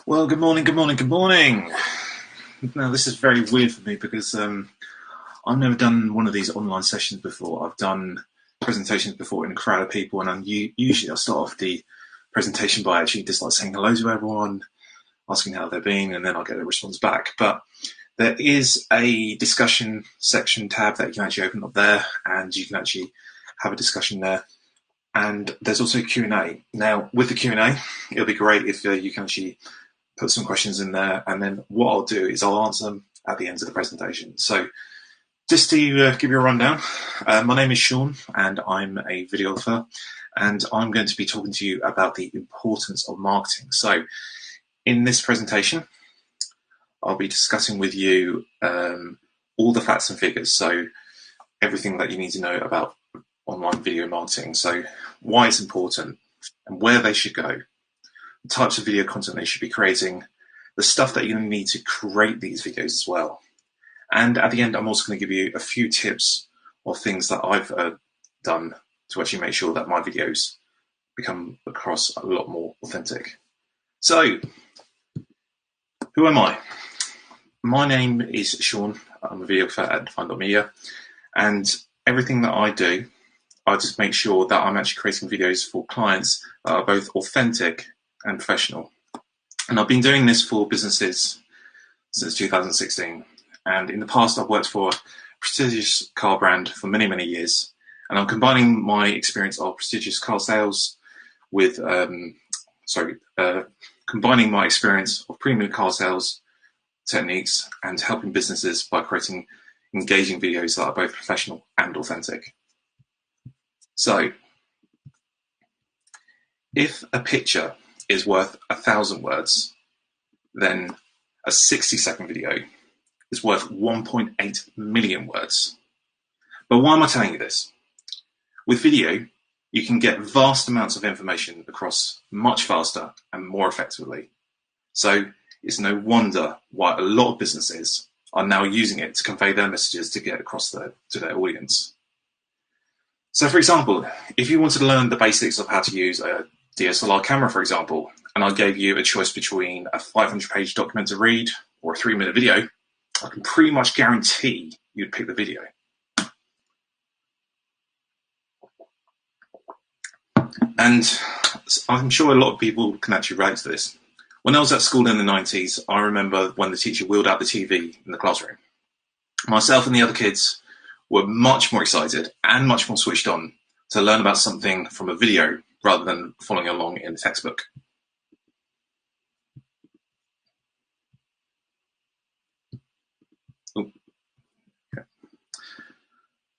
Well, good morning, good morning, good morning. Now, this is very weird for me because I've never done one of these online sessions before. I've done presentations before in a crowd of people, and usually I start off the presentation by actually just like saying hello to everyone, asking how they've been, and then I'll get a response back. But there is a discussion section tab that you can actually open up there, and you can actually have a discussion there. And there's also Q&A. Now, with the Q&A, it'll be great if you can actually put some questions in there, and then what I'll do is I'll answer them at the end of the presentation. So just to give you a rundown, my name is Sean and I'm a videographer, and I'm going to be talking to you about the importance of marketing. So in this presentation, I'll be discussing with you all the facts and figures, so everything that you need to know about online video marketing, so why it's important and where they should go, the types of video content they should be creating, the stuff that you're going to need to create these videos as well. And at the end, I'm also going to give you a few tips or things that I've done to actually make sure that my videos become across a lot more authentic. So, who am I? My name is Sean. I'm a videographer at Define.media, and everything that I do, I just make sure that I'm actually creating videos for clients that are both authentic and professional. And I've been doing this for businesses since 2016. And in the past, I've worked for a prestigious car brand for many, many years. And I'm combining my experience of prestigious car sales with, combining my experience of premium car sales techniques and helping businesses by creating engaging videos that are both professional and authentic. So, if a picture is worth 1,000 words, then a 60-second video is worth 1.8 million words. But why am I telling you this? With video, you can get vast amounts of information across much faster and more effectively. So it's no wonder why a lot of businesses are now using it to convey their messages to get across to their audience. So for example, if you wanted to learn the basics of how to use a DSLR camera, for example, and I gave you a choice between a 500-page document to read or a 3-minute video, I can pretty much guarantee you'd pick the video. And I'm sure a lot of people can actually relate to this. When I was at school in the 90s, I remember when the teacher wheeled out the TV in the classroom. Myself and the other kids were much more excited and much more switched on to learn about something from a video rather than following along in the textbook.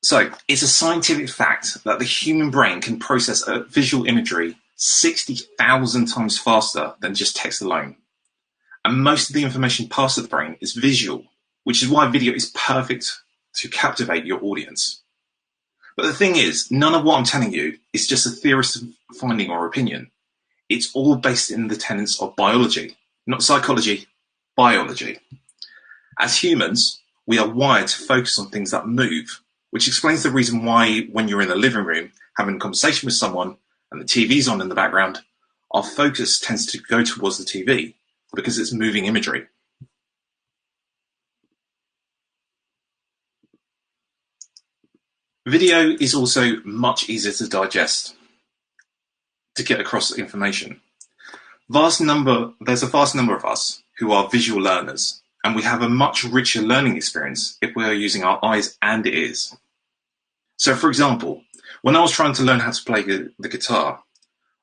So, it's a scientific fact that the human brain can process a visual imagery 60,000 times faster than just text alone. And most of the information passed to the brain is visual, which is why video is perfect to captivate your audience. But the thing is, none of what I'm telling you is just a theorist's finding or opinion. It's all based in the tenets of biology, not psychology, biology. As humans, we are wired to focus on things that move, which explains the reason why when you're in the living room having a conversation with someone and the TV's on in the background, our focus tends to go towards the TV because it's moving imagery. Video is also much easier to digest, to get across information. There's a vast number of us who are visual learners, and we have a much richer learning experience if we are using our eyes and ears. So for example, when I was trying to learn how to play the guitar,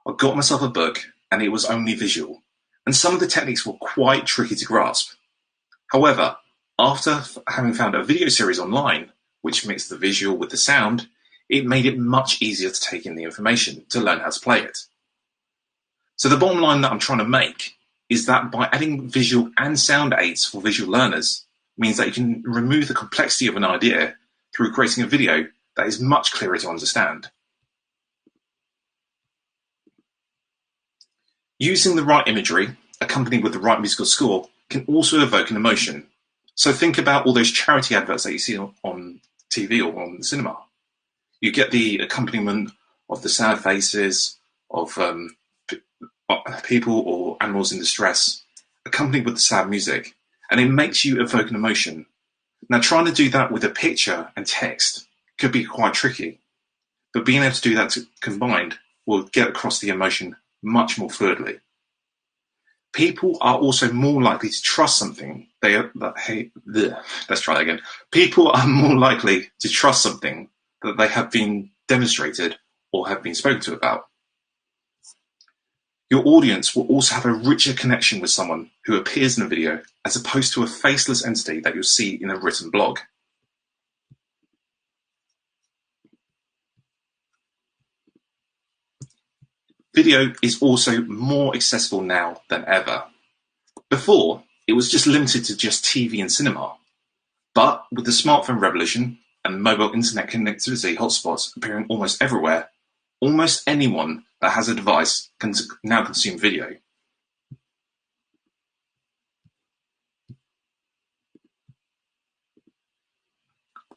I got myself a book and it was only visual, and some of the techniques were quite tricky to grasp. However, after having found a video series online, which mixed the visual with the sound, it made it much easier to take in the information to learn how to play it. So the bottom line that I'm trying to make is that by adding visual and sound aids for visual learners means that you can remove the complexity of an idea through creating a video that is much clearer to understand. Using the right imagery, accompanied with the right musical score, can also evoke an emotion. So think about all those charity adverts that you see on TV or on the cinema. You get the accompaniment of the sad faces of people or animals in distress, accompanied with the sad music, and it makes you evoke an emotion. Now, trying to do that with a picture and text could be quite tricky, but being able to do that combined will get across the emotion much more fluidly. People are also more likely to trust something let's try that again. People are more likely to trust something that they have been demonstrated or have been spoken to about. Your audience will also have a richer connection with someone who appears in a video as opposed to a faceless entity that you'll see in a written blog. Video is also more accessible now than ever. Before, it was just limited to just TV and cinema. But with the smartphone revolution and mobile internet connectivity hotspots appearing almost everywhere, almost anyone that has a device can now consume video.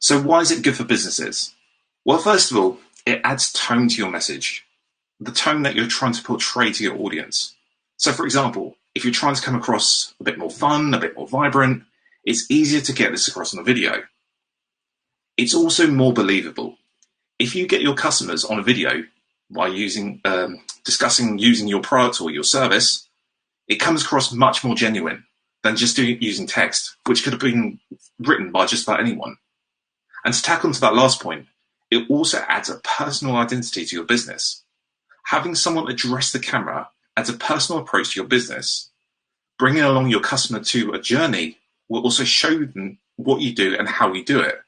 So why is it good for businesses? Well, first of all, it adds tone to your message, the tone that you're trying to portray to your audience. So for example, if you're trying to come across a bit more fun, a bit more vibrant, it's easier to get this across on a video. It's also more believable. If you get your customers on a video by discussing using your product or your service, it comes across much more genuine than just using text, which could have been written by just about anyone. And to tack onto that last point, it also adds a personal identity to your business. Having someone address the camera adds a personal approach to your business. Bringing along your customer to a journey will also show them what you do and how you do it,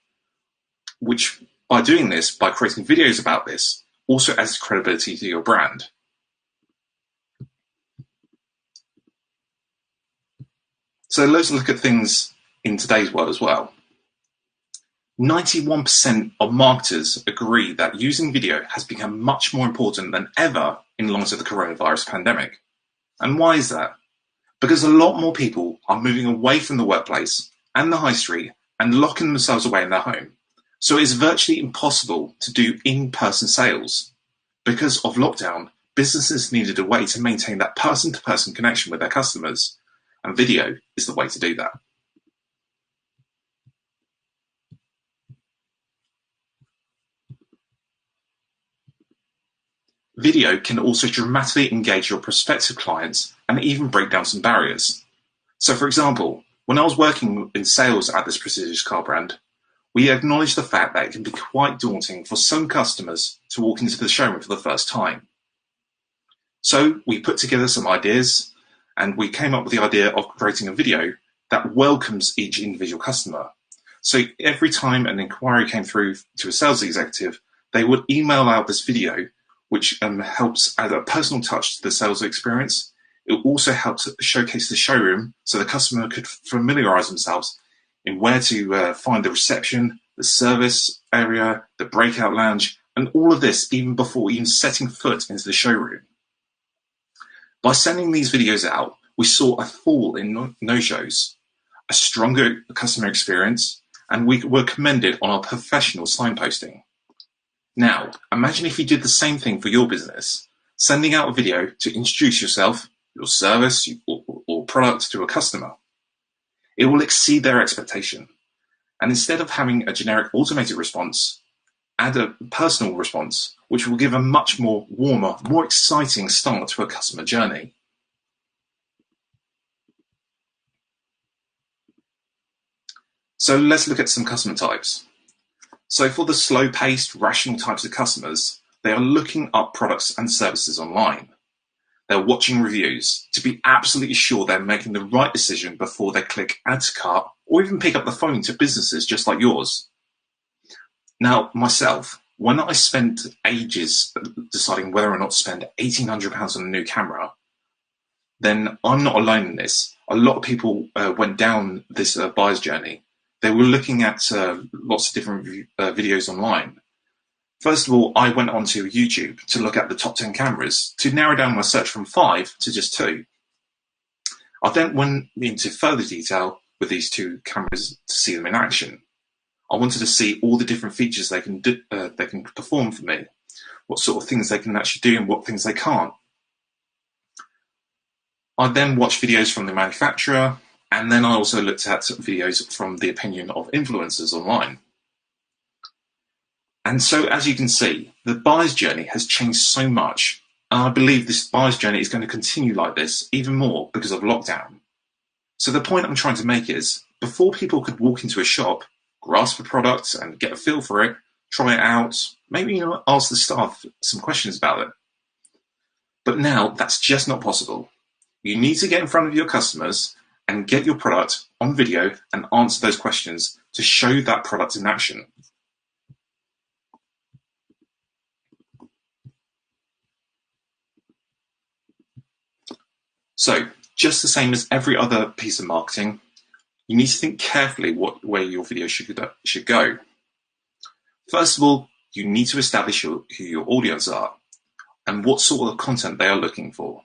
which by doing this, by creating videos about this, also adds credibility to your brand. So let's look at things in today's world as well. 91% of marketers agree that using video has become much more important than ever in light of the coronavirus pandemic. And why is that? Because a lot more people are moving away from the workplace and the high street and locking themselves away in their home. So it's virtually impossible to do in-person sales. Because of lockdown, businesses needed a way to maintain that person-to-person connection with their customers, and video is the way to do that. Video can also dramatically engage your prospective clients and even break down some barriers. So for example, when I was working in sales at this prestigious car brand, we acknowledged the fact that it can be quite daunting for some customers to walk into the showroom for the first time. So we put together some ideas and we came up with the idea of creating a video that welcomes each individual customer. So every time an inquiry came through to a sales executive, they would email out this video, which helps add a personal touch to the sales experience. It also helps showcase the showroom so the customer could familiarize themselves in where to find the reception, the service area, the breakout lounge, and all of this even before even setting foot into the showroom. By sending these videos out, we saw a fall in no-shows, a stronger customer experience, and we were commended on our professional signposting. Now, imagine if you did the same thing for your business, sending out a video to introduce yourself, your service, or product to a customer. It will exceed their expectation. And instead of having a generic automated response, add a personal response, which will give a much more warmer, more exciting start to a customer journey. So let's look at some customer types. So for the slow-paced, rational types of customers, they are looking up products and services online. They're watching reviews to be absolutely sure they're making the right decision before they click add to cart or even pick up the phone to businesses just like yours. Now, myself, when I spent ages deciding whether or not to spend £1,800 on a new camera, then I'm not alone in this. A lot of people went down this buyer's journey. They were looking at lots of different videos online. First of all, I went onto YouTube to look at the top 10 cameras to narrow down my search from 5 to just 2. I then went into further detail with these 2 cameras to see them in action. I wanted to see all the different features they can perform for me, what sort of things they can actually do and what things they can't. I then watched videos from the manufacturer, and then I also looked at videos from the opinion of influencers online. And so, as you can see, the buyer's journey has changed so much, and I believe this buyer's journey is going to continue like this even more because of lockdown. So the point I'm trying to make is, before people could walk into a shop, grasp a product and get a feel for it, try it out, maybe ask the staff some questions about it. But now that's just not possible. You need to get in front of your customers and get your product on video and answer those questions to show that product in action. So, just the same as every other piece of marketing, you need to think carefully where your video should go. First of all, you need to establish who your audience are and what sort of content they are looking for.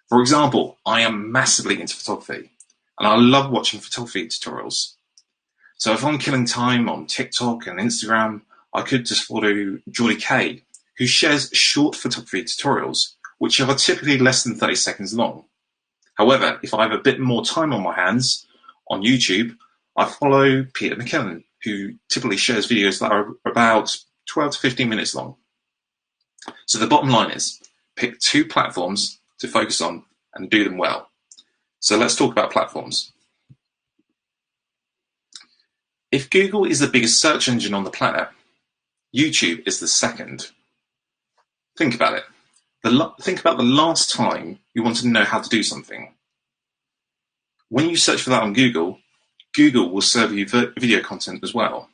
For example, I am massively into photography, and I love watching photography tutorials. So if I'm killing time on TikTok and Instagram, I could just follow Geordie K, who shares short photography tutorials, which are typically less than 30 seconds long. However, if I have a bit more time on my hands on YouTube, I follow Peter McKinnon, who typically shares videos that are about 12 to 15 minutes long. So the bottom line is, pick 2 platforms to focus on and do them well. So let's talk about platforms. If Google is the biggest search engine on the planet, YouTube is the second. Think about it. Think about the last time you wanted to know how to do something. When you search for that on Google, Google will serve you video content as well.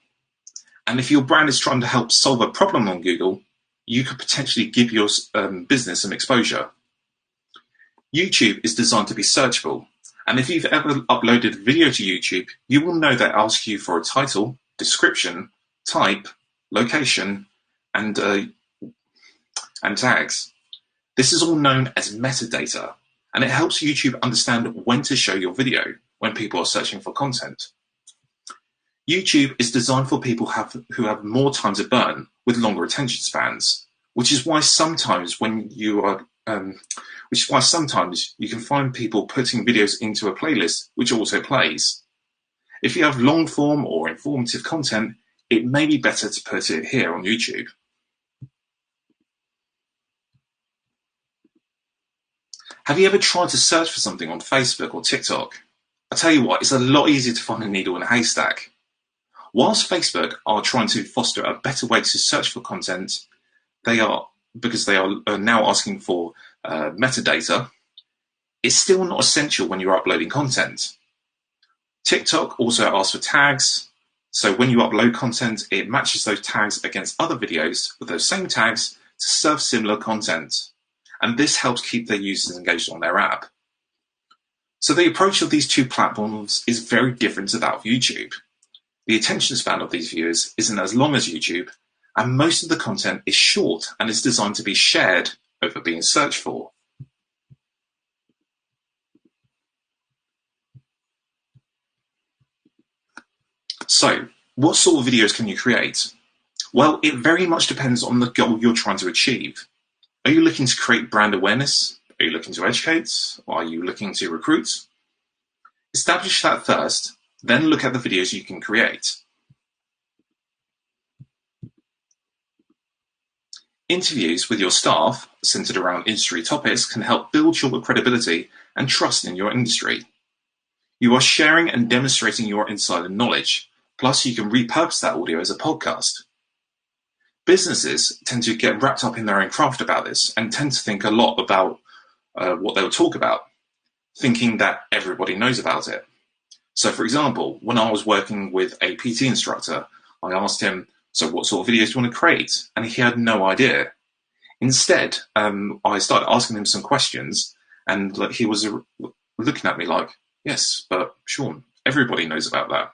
And if your brand is trying to help solve a problem on Google, you could potentially give your business some exposure. YouTube is designed to be searchable. And if you've ever uploaded a video to YouTube, you will know that it asks you for a title, description, type, location, and tags. This is all known as metadata, and it helps YouTube understand when to show your video when people are searching for content. YouTube is designed for people who have more time to burn with longer attention spans, which is why sometimes you can find people putting videos into a playlist which also plays. If you have long form or informative content, it may be better to put it here on YouTube. Have you ever tried to search for something on Facebook or TikTok? I tell you what, it's a lot easier to find a needle in a haystack. Whilst Facebook are trying to foster a better way to search for content, because they are now asking for metadata, it's still not essential when you're uploading content. TikTok also asks for tags, so when you upload content, it matches those tags against other videos with those same tags to serve similar content. And this helps keep their users engaged on their app. So the approach of these 2 platforms is very different to that of YouTube. The attention span of these viewers isn't as long as YouTube, and most of the content is short and is designed to be shared over being searched for. So, what sort of videos can you create? Well, it very much depends on the goal you're trying to achieve. Are you looking to create brand awareness? Are you looking to educate? Or are you looking to recruit? Establish that first, then look at the videos you can create. Interviews with your staff, centered around industry topics, can help build your credibility and trust in your industry. You are sharing and demonstrating your insider knowledge, plus you can repurpose that audio as a podcast. Businesses tend to get wrapped up in their own craft about this and tend to think a lot about what they will talk about, thinking that everybody knows about it. So for example, when I was working with a PT instructor, I asked him, so what sort of videos do you want to create? And he had no idea. Instead, I started asking him some questions, and he was looking at me like, yes, but Sean, everybody knows about that.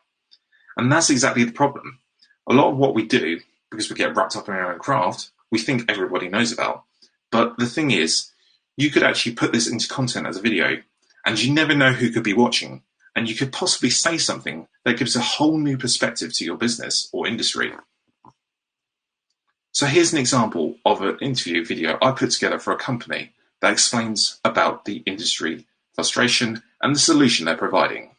And that's exactly the problem. A lot of what we do, because we get wrapped up in our own craft, we think everybody knows about. But the thing is, you could actually put this into content as a video, and you never know who could be watching, and you could possibly say something that gives a whole new perspective to your business or industry. So here's an example of an interview video I put together for a company that explains about the industry frustration, and the solution they're providing.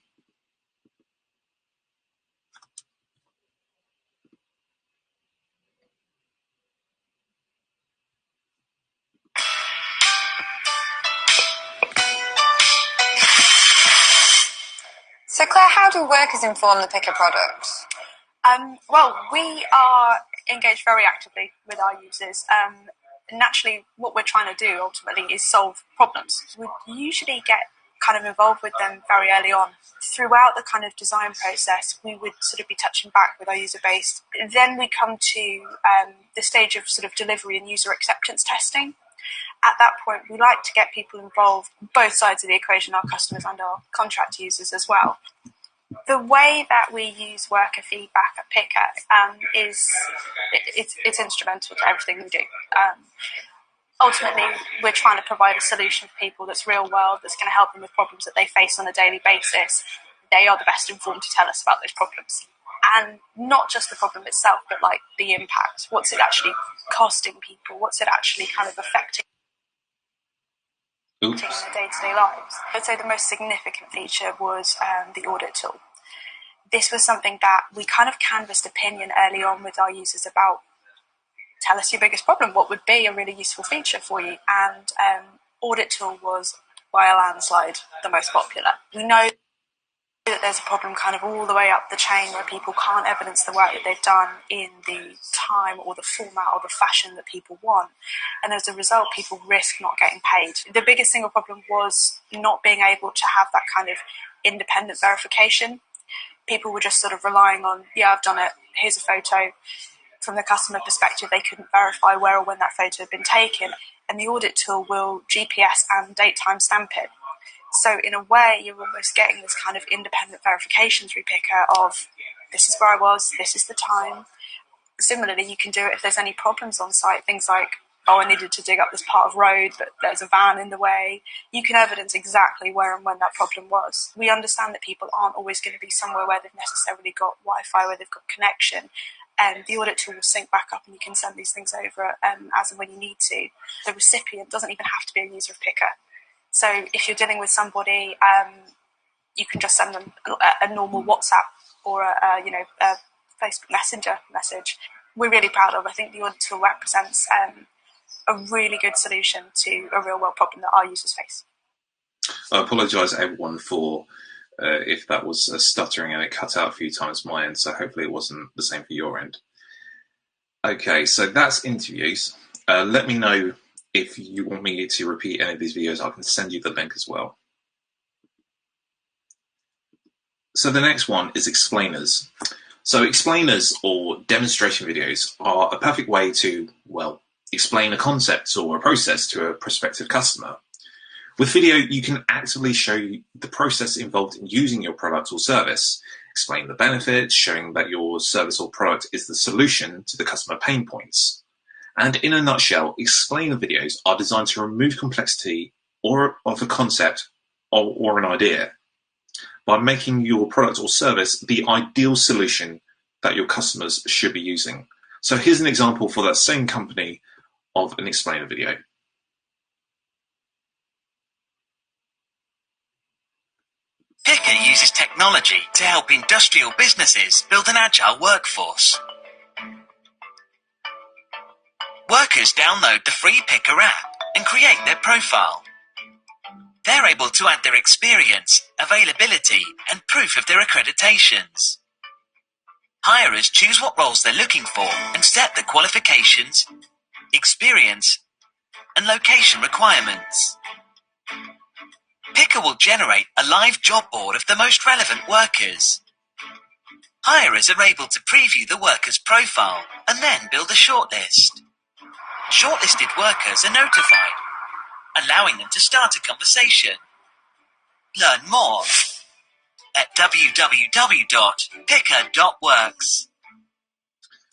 So Claire, how do workers inform the Picker product? Well, we are engaged very actively with our users. Naturally, what we're trying to do ultimately is solve problems. We usually get kind of involved with them very early on. Throughout the kind of design process, we would sort of be touching back with our user base. Then we come to the stage of sort of delivery and user acceptance testing. At that point, we like to get people involved, both sides of the equation, our customers and our contract users as well. The way that we use worker feedback at Picker it's instrumental to everything we do. Ultimately, we're trying to provide a solution for people that's real world, that's going to help them with problems that they face on a daily basis. They are the best informed to tell us about those problems. And not just the problem itself, but like the impact. What's it actually costing people? What's it actually kind of affecting in their day-to-day lives? I'd say the most significant feature was the audit tool. This was something that we kind of canvassed opinion early on with our users about. Tell us your biggest problem. What would be a really useful feature for you? And audit tool was, by a landslide, the most popular. We know that there's a problem kind of all the way up the chain where people can't evidence the work that they've done in the time or the format or the fashion that people want. And as a result, people risk not getting paid. The biggest single problem was not being able to have that kind of independent verification. People were just sort of relying on, yeah, I've done it, here's a photo. From the customer perspective, they couldn't verify where or when that photo had been taken. And the audit tool will GPS and date time stamp it. So in a way, you're almost getting this kind of independent verification through Picker of this is where I was, this is the time. Similarly, you can do it if there's any problems on site, things like, oh, I needed to dig up this part of road, but there's a van in the way. You can evidence exactly where and when that problem was. We understand that people aren't always going to be somewhere where they've necessarily got Wi-Fi, where they've got connection. And the audit tool will sync back up and you can send these things over as and when you need to. The recipient doesn't even have to be a user of Picker. So if you're dealing with somebody, you can just send them a normal WhatsApp or a Facebook Messenger message. We're really proud of. I think the audit tool represents a really good solution to a real world problem that our users face. I apologise everyone for if that was stuttering and it cut out a few times my end, so hopefully it wasn't the same for your end. Okay, so that's interviews. Let me know if you want me to repeat any of these videos. I can send you the link as well. So the next one is explainers. So explainers or demonstration videos are a perfect way to, well, explain a concept or a process to a prospective customer. With video, you can actively show the process involved in using your product or service, explain the benefits, showing that your service or product is the solution to the customer pain points. And in a nutshell, explainer videos are designed to remove complexity of a concept or an idea by making your product or service the ideal solution that your customers should be using. So here's an example for that same company of an explainer video. Picker uses technology to help industrial businesses build an agile workforce. Workers download the free Picker app and create their profile. They're able to add their experience, availability, and proof of their accreditations. Hirers choose what roles they're looking for and set the qualifications, experience, and location requirements. Picker will generate a live job board of the most relevant workers. Hirers are able to preview the worker's profile and then build a shortlist. Shortlisted workers are notified, allowing them to start a conversation. Learn more at www.picker.works.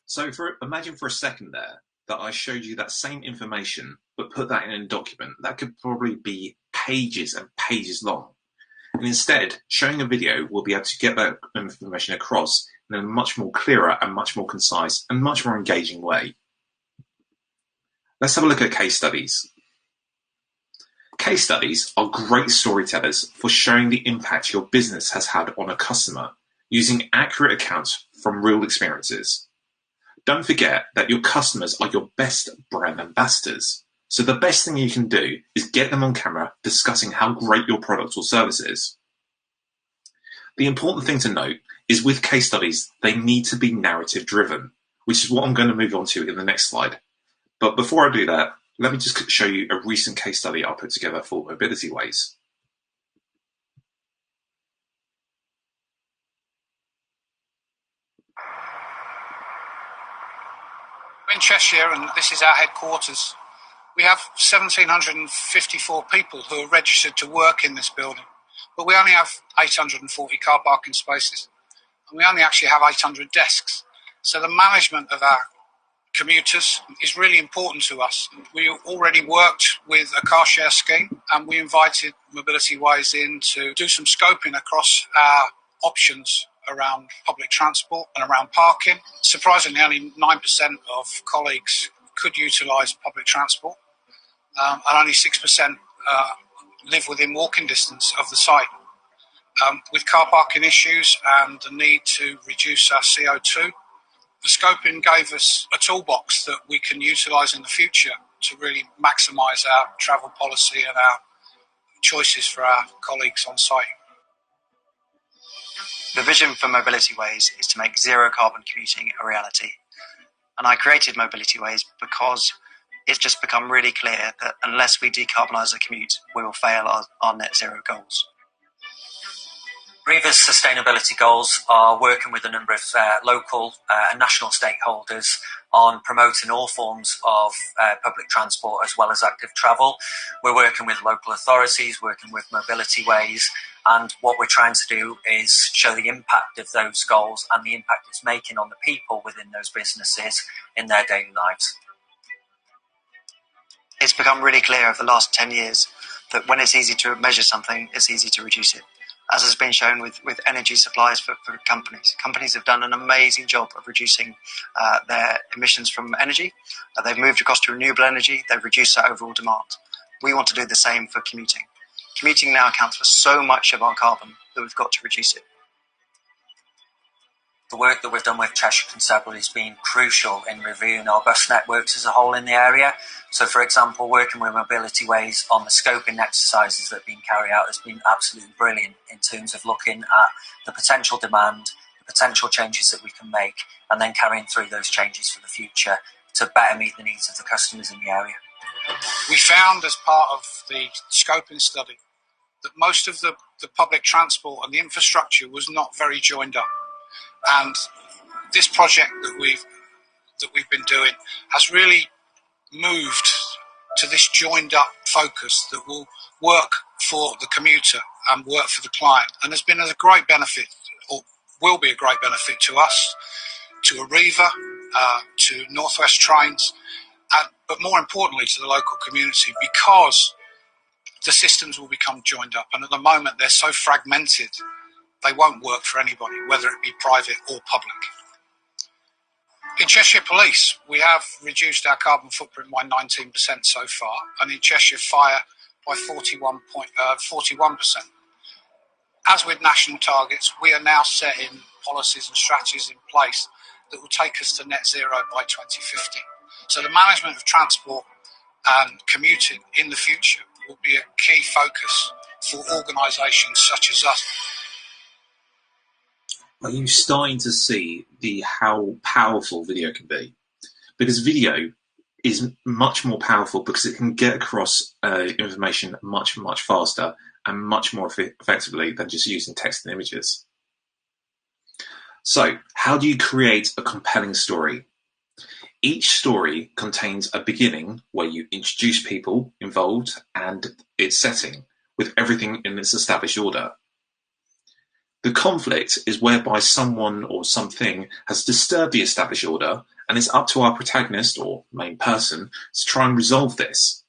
So imagine for a second there that I showed you that same information, but put that in a document. That could probably be pages and pages long. And instead, showing a video will be able to get that information across in a much more clearer and much more concise and much more engaging way. Let's have a look at case studies. Case studies are great storytellers for showing the impact your business has had on a customer using accurate accounts from real experiences. Don't forget that your customers are your best brand ambassadors. So the best thing you can do is get them on camera discussing how great your product or service is. The important thing to note is with case studies, they need to be narrative driven, which is what I'm going to move on to in the next slide. But before I do that, let me just show you a recent case study I put together for Mobility Ways. We're in Cheshire, and this is our headquarters. We have 1,754 people who are registered to work in this building, but we only have 840 car parking spaces, and we only actually have 800 desks. So the management of our commuters is really important to us. We already worked with a car share scheme, and we invited Mobility Ways in to do some scoping across our options around public transport and around parking. Surprisingly, only 9% of colleagues could utilise public transport, and only 6% live within walking distance of the site. With car parking issues and the need to reduce our CO2, the scoping gave us a toolbox that we can utilise in the future to really maximise our travel policy and our choices for our colleagues on site. The vision for Mobility Ways is to make zero carbon commuting a reality. And I created Mobility Ways because it's just become really clear that unless we decarbonise the commute, we will fail our net zero goals. Riva's sustainability goals are working with a number of local and national stakeholders on promoting all forms of public transport as well as active travel. We're working with local authorities, working with Mobility Ways, and what we're trying to do is show the impact of those goals and the impact it's making on the people within those businesses in their daily lives. It's become really clear over the last 10 years that when it's easy to measure something, it's easy to reduce it. As has been shown with energy supplies for companies. Companies have done an amazing job of reducing their emissions from energy. They've moved across to renewable energy. They've reduced their overall demand. We want to do the same for commuting. Commuting now accounts for so much of our carbon that we've got to reduce it. The work that we've done with Cheshire Constabulary has been crucial in reviewing our bus networks as a whole in the area. So, for example, working with Mobility Ways on the scoping exercises that have been carried out has been absolutely brilliant in terms of looking at the potential demand, the potential changes that we can make, and then carrying through those changes for the future to better meet the needs of the customers in the area. We found as part of the scoping study that most of the public transport and the infrastructure was not very joined up. And this project that we've been doing has really moved to this joined up focus that will work for the commuter and work for the client, and has been a great benefit, or will be a great benefit to us, to Arriva, to North West Trains, but more importantly to the local community, because the systems will become joined up, and at the moment they're so fragmented they won't work for anybody, whether it be private or public. In Cheshire Police, we have reduced our carbon footprint by 19% so far, and in Cheshire Fire by 41%. As with national targets, we are now setting policies and strategies in place that will take us to net zero by 2050. So the management of transport and commuting in the future will be a key focus for organisations such as us. Are you starting to see how powerful video can be? Because video is much more powerful because it can get across information much, much faster and much more effectively than just using text and images. So, how do you create a compelling story? Each story contains a beginning where you introduce people involved and its setting, with everything in its established order. The conflict is whereby someone or something has disturbed the established order, and it's up to our protagonist or main person to try and resolve this.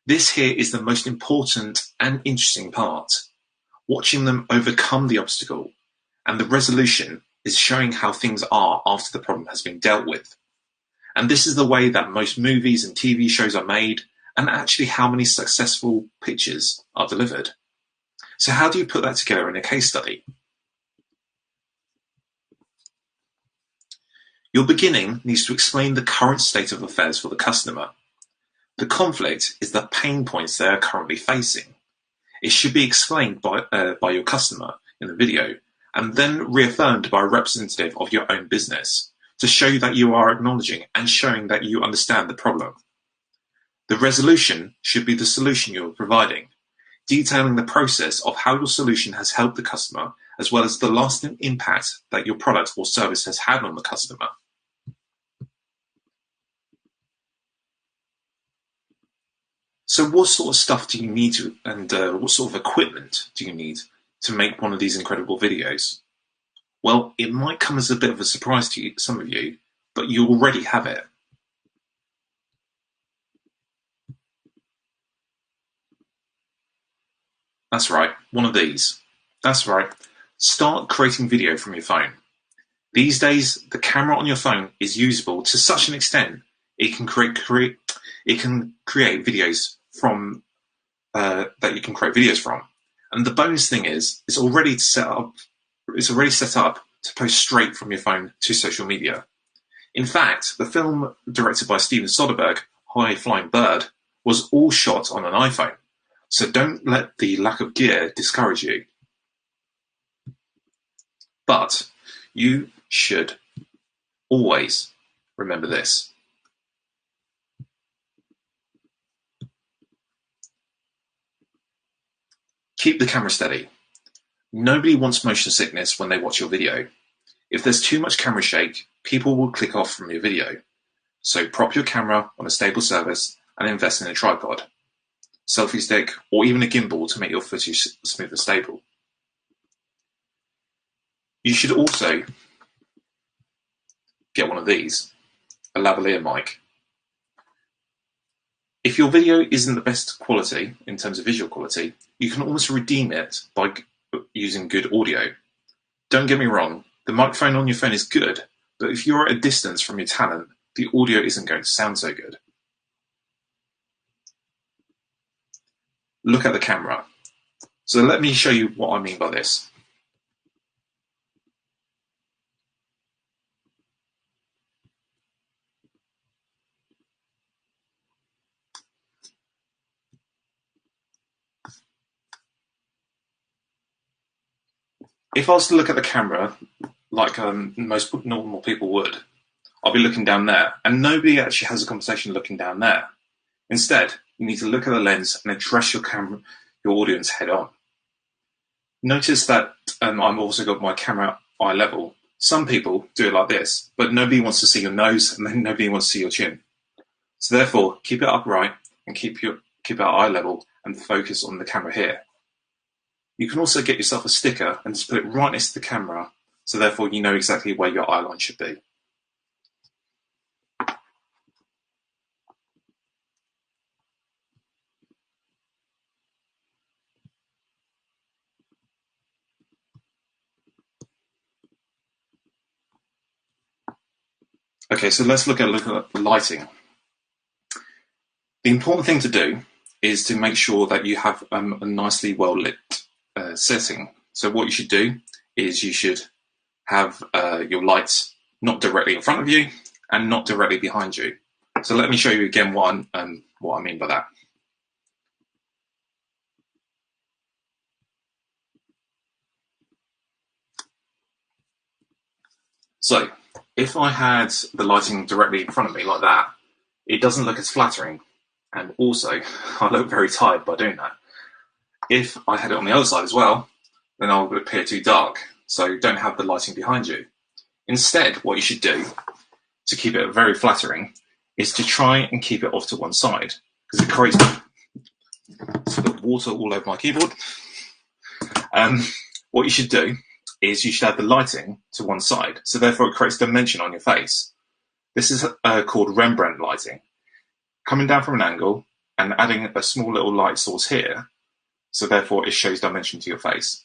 This here is the most important and interesting part. Watching them overcome the obstacle, and the resolution is showing how things are after the problem has been dealt with. And this is the way that most movies and TV shows are made, and actually how many successful pitches are delivered. So how do you put that together in a case study? Your beginning needs to explain the current state of affairs for the customer. The conflict is the pain points they are currently facing. It should be explained by your customer in the video and then reaffirmed by a representative of your own business to show that you are acknowledging and showing that you understand the problem. The resolution should be the solution you are providing, detailing the process of how your solution has helped the customer, as well as the lasting impact that your product or service has had on the customer. So what sort of stuff do you need to, and what sort of equipment do you need to make one of these incredible videos? Well, it might come as a bit of a surprise to some of you, but you already have it. That's right, one of these. That's right, start creating video from your phone. These days, the camera on your phone is usable to such an extent it can create videos from that you can create videos from. And the bonus thing is, it's already set up to post straight from your phone to social media. In fact, the film directed by Steven Soderbergh, High Flying Bird, was all shot on an iPhone. So don't let the lack of gear discourage you. But you should always remember this. Keep the camera steady. Nobody wants motion sickness when they watch your video. If there's too much camera shake, people will click off from your video. So prop your camera on a stable surface and invest in a tripod, selfie stick, or even a gimbal to make your footage smooth and stable. You should also get one of these, a lavalier mic. If your video isn't the best quality in terms of visual quality, you can almost redeem it by using good audio. Don't get me wrong, the microphone on your phone is good, but if you're at a distance from your talent, the audio isn't going to sound so good. Look at the camera. So let me show you what I mean by this. If I was to look at the camera like most normal people would, I'll be looking down there, and nobody actually has a conversation looking down there. Instead, you need to look at the lens and address your audience head on. Notice that I've also got my camera eye level. Some people do it like this, but nobody wants to see your nose, and then nobody wants to see your chin. So therefore, keep it upright and keep it eye level and focus on the camera here. You can also get yourself a sticker and just put it right next to the camera, so therefore you know exactly where your eye line should be. Okay, so let's look at the lighting. The important thing to do is to make sure that you have a nicely well lit setting. So what you should do is you should have your lights not directly in front of you and not directly behind you. So let me show you again what I mean by that. So if I had the lighting directly in front of me like that, it doesn't look as flattering, and also I look very tired by doing that. If I had it on the other side as well, then I would appear too dark, so don't have the lighting behind you. Instead, what you should do to keep it very flattering is to try and keep it off to one side, because it creates water all over my keyboard. What you should do is you should have the lighting to one side, so therefore it creates dimension on your face. This is called Rembrandt lighting. Coming down from an angle and adding a small little light source here, so therefore it shows dimension to your face.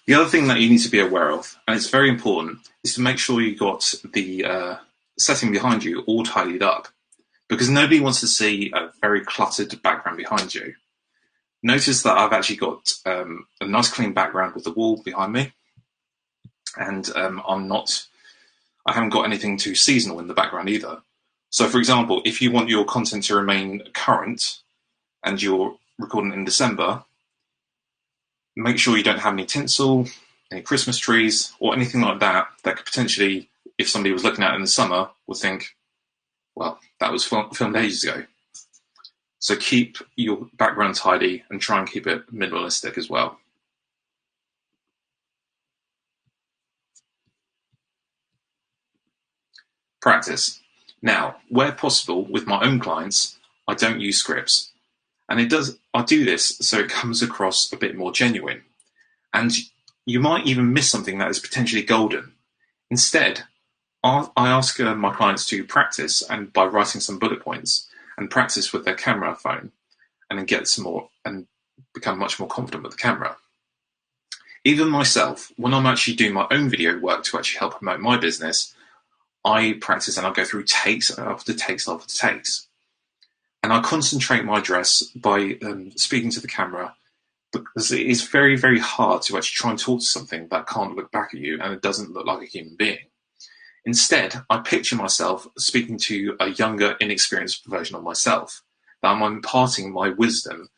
The other thing that you need to be aware of, and it's very important, is to make sure you got the setting behind you all tidied up, because nobody wants to see a very cluttered background behind you. Notice that I've actually got a nice clean background with the wall behind me, and I haven't got anything too seasonal in the background either. So, for example, if you want your content to remain current and you're recording in December, make sure you don't have any tinsel, any Christmas trees, or anything like that that could potentially, if somebody was looking at it in the summer, would think, well, that was filmed ages ago. So keep your background tidy and try and keep it minimalistic as well. Practice. Now, where possible with my own clients, I don't use scripts. And I do this so it comes across a bit more genuine. And you might even miss something that is potentially golden. Instead, I ask my clients to practice, and by writing some bullet points, and practice with their camera phone, and then get some more and become much more confident with the camera. Even myself, when I'm actually doing my own video work to actually help promote my business, I practice and I go through takes after takes after takes. And I concentrate my address by speaking to the camera, because it is very, very hard to actually try and talk to something that can't look back at you and it doesn't look like a human being. Instead, I picture myself speaking to a younger, inexperienced version of myself that I'm imparting my wisdom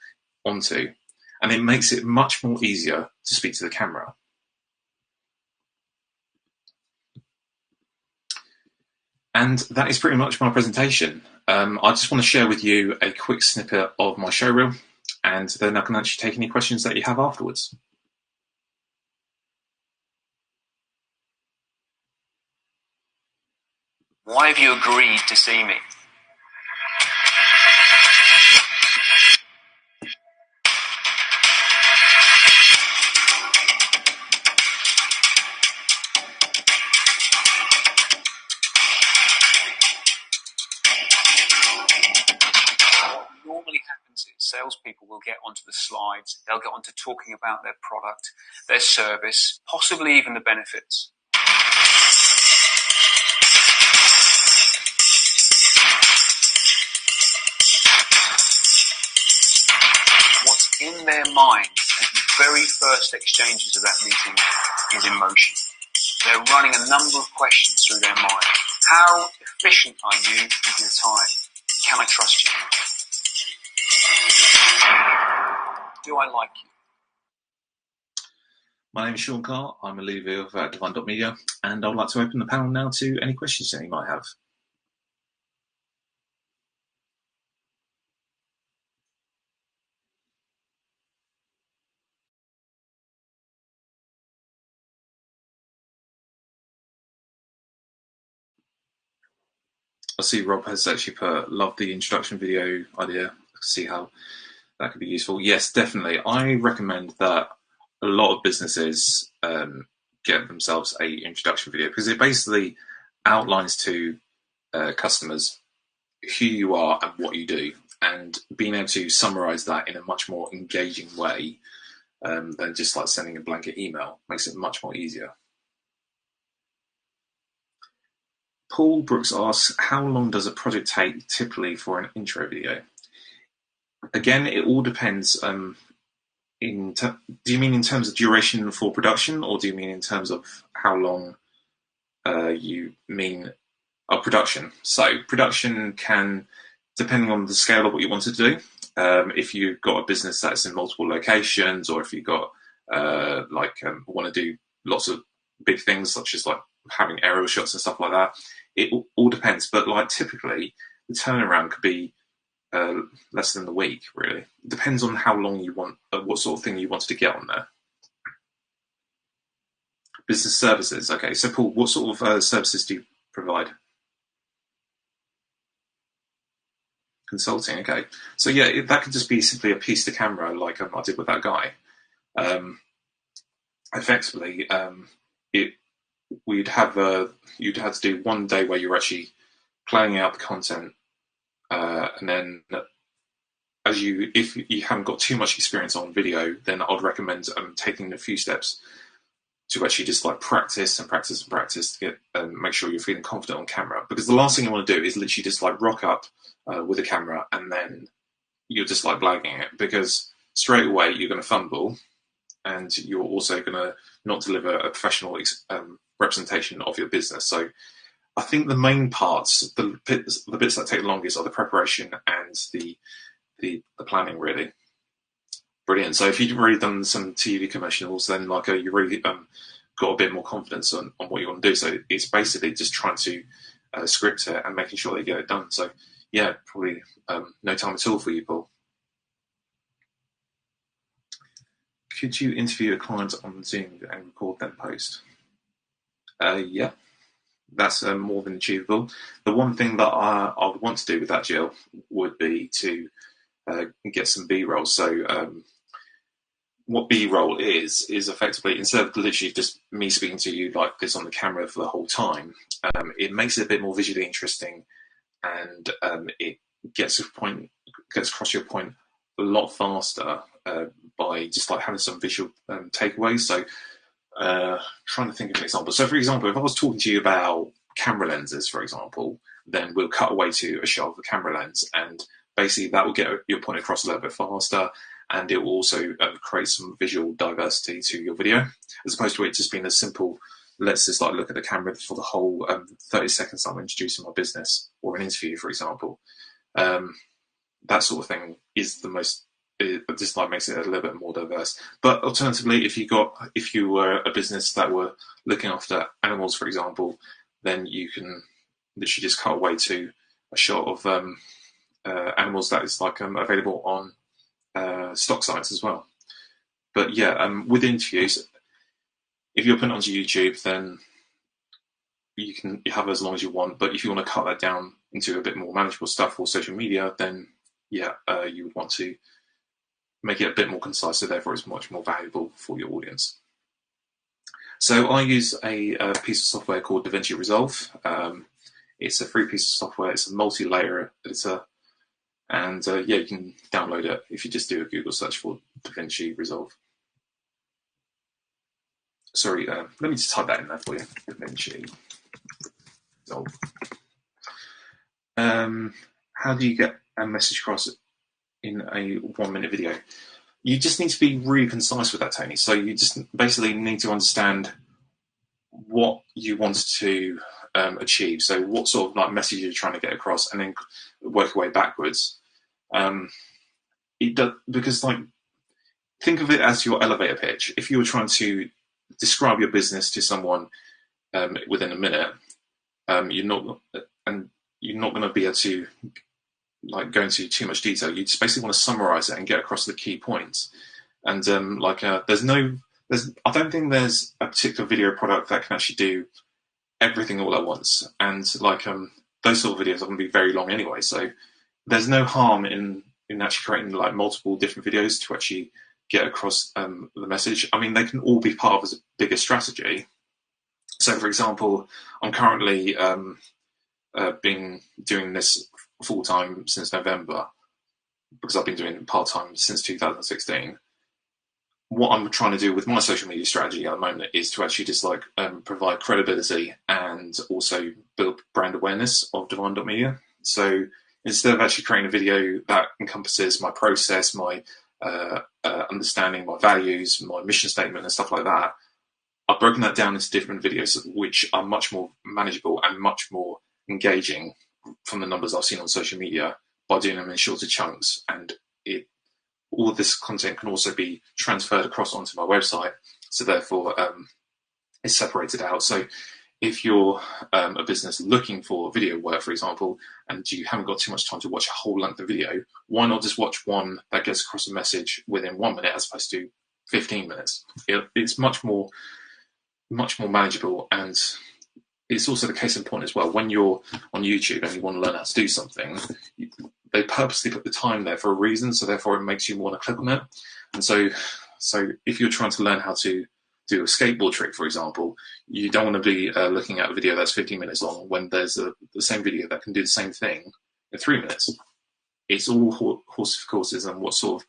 onto, and it makes it much more easier to speak to the camera. And that is pretty much my presentation. I just want to share with you a quick snippet of my showreel, and then I can actually take any questions that you have afterwards. Why have you agreed to see me? Salespeople will get onto the slides, they'll get onto talking about their product, their service, possibly even the benefits. What's in their mind at the very first exchanges of that meeting is emotion. They're running a number of questions through their mind. How efficient are you with your time? Can I trust you? Do I like you? My name is Sean Carr. I'm a leader of Divine.media, and I'd like to open the panel now to any questions that you might have. I see Rob has actually put, love the introduction video idea. See how that could be useful. Yes, definitely. I recommend that a lot of businesses get themselves a introduction video, because it basically outlines to customers who you are and what you do, and being able to summarize that in a much more engaging way than just like sending a blanket email makes it much more easier. Paul Brooks asks, how long does a project take typically for an intro video? Again, it all depends. Do you mean in terms of duration for production, or do you mean in terms of how long you mean production? So production can, depending on the scale of what you want to do, if you've got a business that's in multiple locations, or if you've got want to do lots of big things such as like having aerial shots and stuff like that, it all depends. But like typically the turnaround could be less than a week, really. It depends on how long you want, what sort of thing you wanted to get on there. Business services. Okay, so Paul, what sort of services do you provide? Consulting. Okay, so yeah, that could just be simply a piece to camera, like I did with that guy. Effectively, you'd have to do one day where you're actually planning out the content. And then if you haven't got too much experience on video, then I'd recommend taking a few steps to actually just like practice and practice and practice to get make sure you're feeling confident on camera. Because the last thing you want to do is literally just like rock up with a camera and then you're just like blagging it, because straight away you're going to fumble and you're also going to not deliver a professional representation of your business. So I think the main parts, the bits that take the longest, are the preparation and the planning, really. Brilliant. So if you've already done some TV commercials, then like you really got a bit more confidence on what you want to do. So it's basically just trying to script it and making sure they get it done. So yeah, probably no time at all for you, Paul. Could you interview a client on Zoom and record then post? Yeah, that's more than achievable. The one thing that I would want to do with that, Jill, would be to get some B-roll. So what B-roll is effectively, instead of literally just me speaking to you like this on the camera for the whole time, it makes it a bit more visually interesting, and it gets across your point a lot faster by just like having some visual takeaways. So trying to think of an example. So for example, if I was talking to you about camera lenses, for example, then we'll cut away to a shot of the camera lens, and basically that will get your point across a little bit faster, and it will also create some visual diversity to your video, as opposed to it just being a simple, let's just like look at the camera for the whole 30 seconds I'm introducing my business or an interview, for example. That sort of thing is the most, it just like makes it a little bit more diverse. But alternatively, if you were a business that were looking after animals, for example, then you can literally just cut away to a shot of animals that is like available on stock sites as well. But yeah, with interviews, if you're putting it onto YouTube, then you have as long as you want. But if you want to cut that down into a bit more manageable stuff for social media, then yeah, you would want to make it a bit more concise, so therefore it's much more valuable for your audience. So I use a piece of software called Davinci Resolve. It's a free piece of software. It's a multi-layer editor, and yeah, you can download it if you just do a Google search for Davinci Resolve. Sorry, let me just type that in there for you. Davinci Resolve. How do you get a message across in a 1-minute video? You just need to be really concise with that, Tony. So you just basically need to understand what you want to achieve. So what sort of like message you're trying to get across, and then work your way backwards. Because like, think of it as your elevator pitch. If you were trying to describe your business to someone within a minute, you're not going to be able to like go into too much detail. You just basically want to summarize it and get across the key points. And I don't think there's a particular video product that can actually do everything all at once. And like those sort of videos are going to be very long anyway. So there's no harm in actually creating like multiple different videos to actually get across the message. I mean, they can all be part of a bigger strategy. So for example, I'm currently been doing this full-time since November, because I've been doing part-time since 2016. What I'm trying to do with my social media strategy at the moment is to actually just like provide credibility and also build brand awareness of Divine.media. So instead of actually creating a video that encompasses my process, my understanding, my values, my mission statement and stuff like that, I've broken that down into different videos which are much more manageable and much more engaging from the numbers I've seen on social media, by doing them in shorter chunks. And all of this content can also be transferred across onto my website, so therefore it's separated out. So if you're a business looking for video work, for example, and you haven't got too much time to watch a whole length of video, why not just watch one that gets across a message within 1 minute as opposed to 15 minutes? It's much more manageable, and it's also the case in point as well. When you're on YouTube and you want to learn how to do something, they purposely put the time there for a reason, so therefore it makes you want to click on it. And so if you're trying to learn how to do a skateboard trick, for example, you don't want to be looking at a video that's 15 minutes long when there's the same video that can do the same thing in 3 minutes. It's all horses for courses and what sort of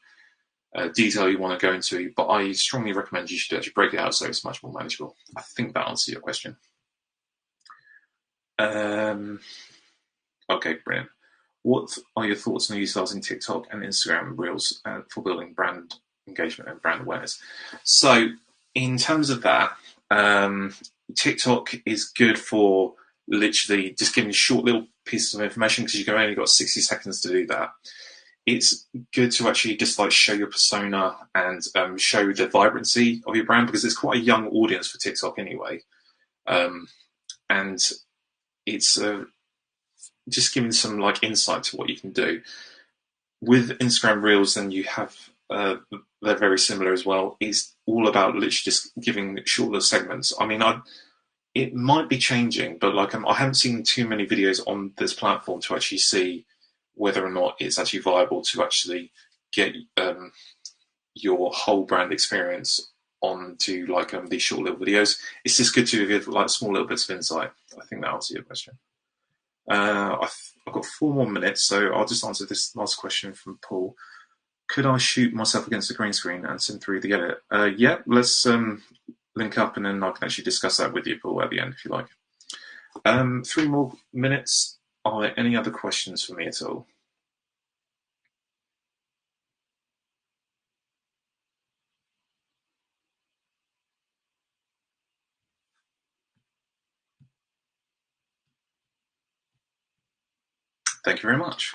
detail you want to go into, but I strongly recommend you should actually break it out so it's much more manageable. I think that answers your question. Okay, brilliant. What are your thoughts on utilizing TikTok and Instagram Reels for building brand engagement and brand awareness? So, in terms of that, TikTok is good for literally just giving short little pieces of information because you've only got 60 seconds to do that. It's good to actually just like show your persona and show the vibrancy of your brand because it's quite a young audience for TikTok anyway. And it's just giving some like insight to what you can do. With Instagram Reels, then you have they're very similar as well. It's all about literally just giving short little segments. I mean, it might be changing, but like I haven't seen too many videos on this platform to actually see whether or not it's actually viable to actually get your whole brand experience onto like these short little videos. It's just good to give like small little bits of insight. I think that answers your question. I've got 4 more minutes, so I'll just answer this last question from Paul. Could I shoot myself against the green screen and send through the edit? Yeah, let's link up and then I can actually discuss that with you, Paul, at the end if you like. 3 more minutes. Are there any other questions for me at all? Thank you very much.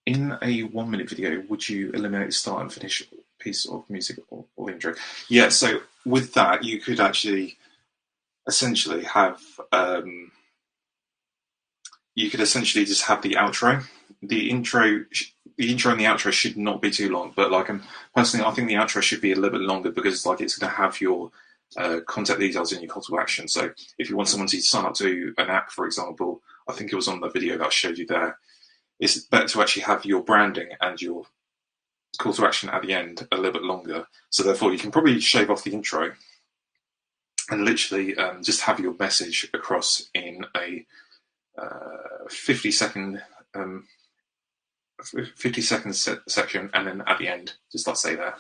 In a 1-minute video, would you eliminate the start and finish piece of music or intro? Yeah, so with that, you could actually essentially have just have the outro. The intro and the outro should not be too long, but like personally, I think the outro should be a little bit longer because like it's going to have your contact details in your call to action. So if you want someone to sign up to an app, for example, I think it was on the video that I showed you there. It's better to actually have your branding and your call to action at the end a little bit longer. So therefore, you can probably shave off the intro and literally just have your message across in a 50-second section, and then at the end, just like say there.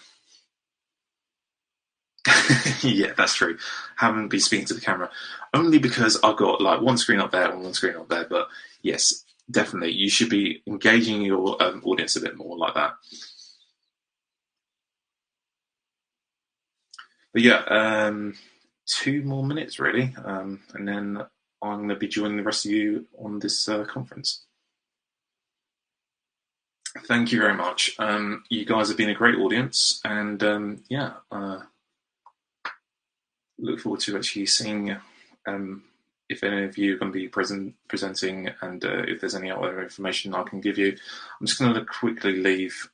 Yeah, that's true. Haven't been speaking to the camera only because I've got like one screen up there and one screen up there. But yes, definitely, you should be engaging your audience a bit more like that. But yeah, 2 more minutes really, and then I'm going to be joining the rest of you on this conference. Thank you very much. You guys have been a great audience, and yeah, look forward to actually seeing if any of you are going to be presenting, and if there's any other information I can give you. I'm just going to quickly leave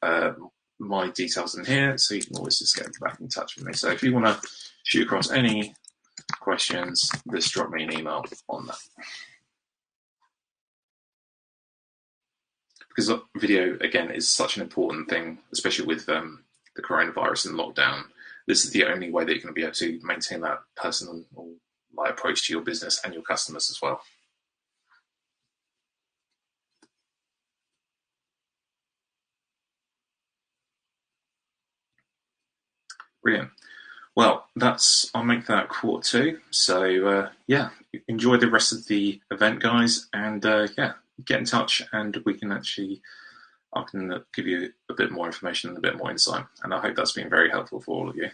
my details in here, so you can always just get back in touch with me. So if you want to shoot across any questions, just drop me an email on that. Because video, again, is such an important thing, especially with the coronavirus and lockdown. This is the only way that you're going to be able to maintain that personal approach to your business and your customers as well. Brilliant. Well, I'll make that 1:45. So yeah, enjoy the rest of the event, guys, and yeah, get in touch, and I can give you a bit more information and a bit more insight. And I hope that's been very helpful for all of you.